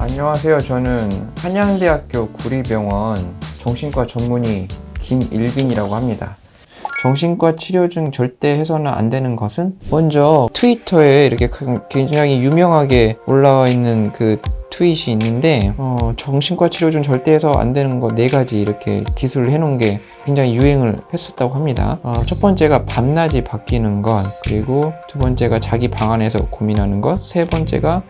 안녕하세요. 저는 한양대학교 구리병원 정신과 전문의 김일빈이라고 합니다. 정신과 치료 중 절대 해서는 안 되는 것은, 먼저 트위터에 이렇게 굉장히 유명하게 올라와 있는 그 트윗이 있는데, 정신과 치료 중 절대 해서 안 되는 거 4가지 이렇게 기술을 해놓은 게 굉장히 유행을 했었다고 합니다. 첫 번째가 밤낮이 바뀌는 것, 그리고 두 번째가 자기 방 안에서 고민하는 것, 세 번째가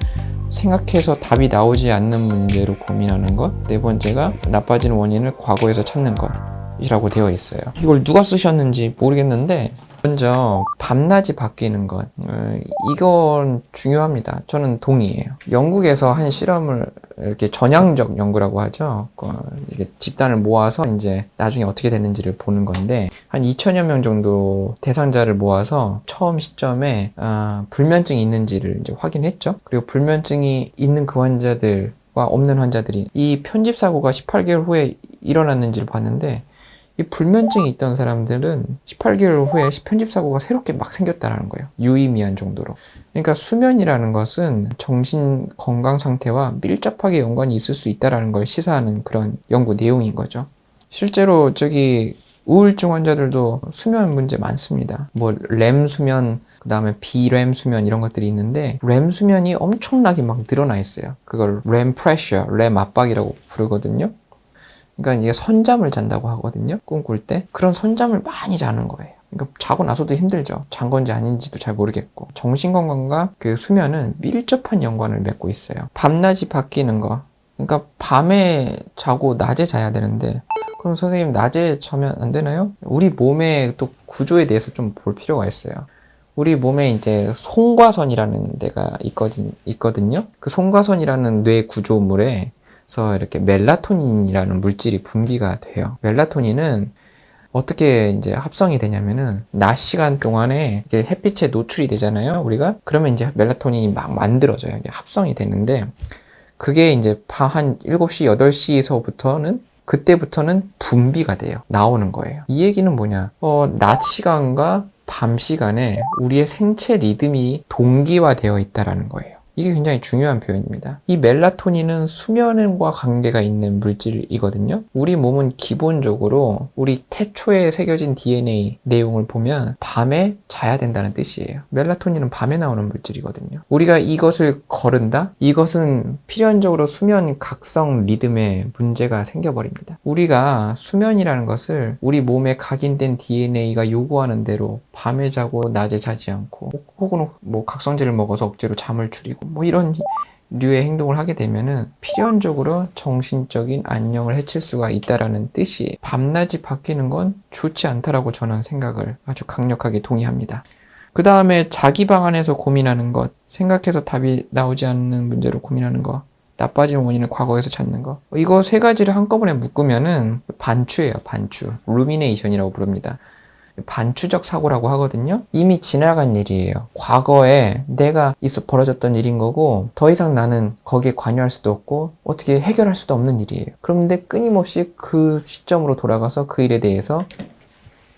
생각해서 답이 나오지 않는 문제로 고민하는 것, 네 번째가 나빠지는 원인을 과거에서 찾는 것이라고 되어 있어요. 이걸 누가 쓰셨는지 모르겠는데, 먼저 밤낮이 바뀌는 것, 이건 중요합니다. 저는 동의해요. 영국에서 한 실험을, 이렇게 전향적 연구라고 하죠. 이게 집단을 모아서 이제 나중에 어떻게 됐는지를 보는 건데, 한 2천여 명 정도 대상자를 모아서 처음 시점에 불면증이 있는지를 이제 확인했죠. 그리고 불면증이 있는 그 환자들과 없는 환자들이 이 편집 사고가 18개월 후에 일어났는지를 봤는데, 이 불면증이 있던 사람들은 18개월 후에 편집사고가 새롭게 막 생겼다는 거예요. 유의미한 정도로. 그러니까 수면이라는 것은 정신 건강 상태와 밀접하게 연관이 있을 수 있다는 걸 시사하는 그런 연구 내용인 거죠. 실제로 우울증 환자들도 수면 문제 많습니다. 렘 수면, 그 다음에 비렘 수면 이런 것들이 있는데, 렘 수면이 엄청나게 막 늘어나 있어요. 그걸 렘 프레셔, 렘 압박이라고 부르거든요. 그러니까 이게 선잠을 잔다고 하거든요. 꿈꿀 때. 그런 선잠을 많이 자는 거예요. 그러니까 자고 나서도 힘들죠. 잔 건지 아닌지도 잘 모르겠고. 정신건강과 그 수면은 밀접한 연관을 맺고 있어요. 밤낮이 바뀌는 거. 그러니까 밤에 자고 낮에 자야 되는데, 그럼 선생님 낮에 자면 안 되나요? 우리 몸의 또 구조에 대해서 좀 볼 필요가 있어요. 우리 몸에 이제 송과선이라는 데가 있거든요. 그 송과선이라는 뇌 구조물에 그래서 이렇게 멜라토닌이라는 물질이 분비가 돼요. 멜라토닌은 어떻게 이제 합성이 되냐면은, 낮 시간 동안에 이게 햇빛에 노출이 되잖아요, 우리가. 그러면 이제 멜라토닌이 막 만들어져요. 이게 합성이 되는데, 그게 이제 한 7시, 8시에서부터는, 그때부터는 분비가 돼요. 나오는 거예요. 이 얘기는 뭐냐? 낮 시간과 밤 시간에 우리의 생체 리듬이 동기화되어 있다라는 거예요. 이게 굉장히 중요한 표현입니다. 이 멜라토닌은 수면과 관계가 있는 물질이거든요. 우리 몸은 기본적으로 우리 태초에 새겨진 DNA 내용을 보면 밤에 자야 된다는 뜻이에요. 멜라토닌은 밤에 나오는 물질이거든요. 우리가 이것을 거른다? 이것은 필연적으로 수면 각성 리듬에 문제가 생겨버립니다. 우리가 수면이라는 것을 우리 몸에 각인된 DNA가 요구하는 대로 밤에 자고 낮에 자지 않고, 혹은 각성제를 먹어서 억지로 잠을 줄이고 이런 류의 행동을 하게 되면은 필연적으로 정신적인 안녕을 해칠 수가 있다라는 뜻이에요. 밤낮이 바뀌는 건 좋지 않다라고 저는 생각을 아주 강력하게 동의합니다. 그 다음에 자기 방 안에서 고민하는 것, 생각해서 답이 나오지 않는 문제로 고민하는 것, 나빠진 원인을 과거에서 찾는 거, 이거 3가지를 한꺼번에 묶으면은 반추예요. 반추. 루미네이션이라고 부릅니다. 반추적 사고라고 하거든요. 이미 지나간 일이에요. 과거에 내가 벌어졌던 일인 거고, 더 이상 나는 거기에 관여할 수도 없고 어떻게 해결할 수도 없는 일이에요. 그런데 끊임없이 그 시점으로 돌아가서 그 일에 대해서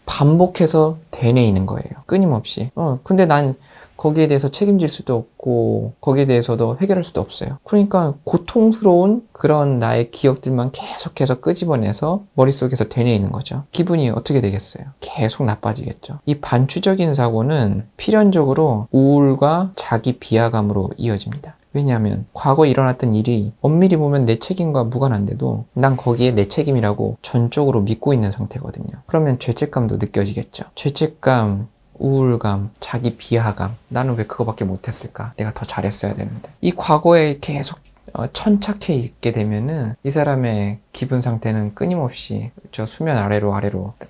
반복해서 되뇌이는 거예요. 끊임없이. 근데 난 거기에 대해서 책임질 수도 없고 거기에 대해서도 해결할 수도 없어요. 그러니까 고통스러운 그런 나의 기억들만 계속해서 끄집어내서 머릿속에서 되뇌이는 거죠. 기분이 어떻게 되겠어요? 계속 나빠지겠죠. 이 반추적인 사고는 필연적으로 우울과 자기 비하감으로 이어집니다. 왜냐하면 과거에 일어났던 일이 엄밀히 보면 내 책임과 무관한데도 난 거기에 내 책임이라고 전적으로 믿고 있는 상태거든요. 그러면 죄책감도 느껴지겠죠. 죄책감, 우울감, 자기 비하감, 나는 왜 그거밖에 못했을까? 내가 더 잘했어야 되는데. 이 과거에 계속 천착해 있게 되면은 이 사람의 기분 상태는 끊임없이 저 수면 아래로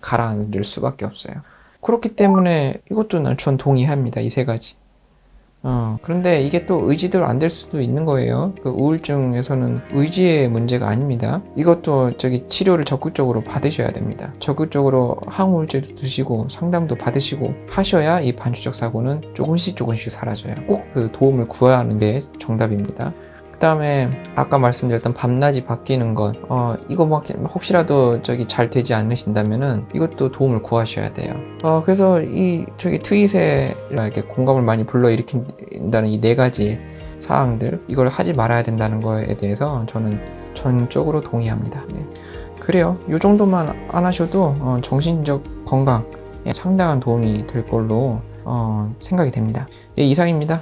가라앉을 수밖에 없어요. 그렇기 때문에 이것도 전 동의합니다. 이 3가지. 그런데 이게 또 의지대로 안 될 수도 있는 거예요. 그 우울증에서는 의지의 문제가 아닙니다. 이것도 치료를 적극적으로 받으셔야 됩니다. 적극적으로 항우울제도 드시고 상담도 받으시고 하셔야 이 반추적 사고는 조금씩 사라져요. 꼭 그 도움을 구해야 하는 게 정답입니다. 그 다음에 아까 말씀드렸던 밤낮이 바뀌는 것, 이거 혹시라도 잘 되지 않으신다면은 이것도 도움을 구하셔야 돼요. 그래서 이 트윗에 이렇게 공감을 많이 불러일으킨다는 이 4가지 사항들, 이걸 하지 말아야 된다는 거에 대해서 저는 전적으로 동의합니다. 네. 그래요. 이 정도만 안 하셔도 정신적 건강에 상당한 도움이 될 걸로 생각이 됩니다. 예, 이상입니다.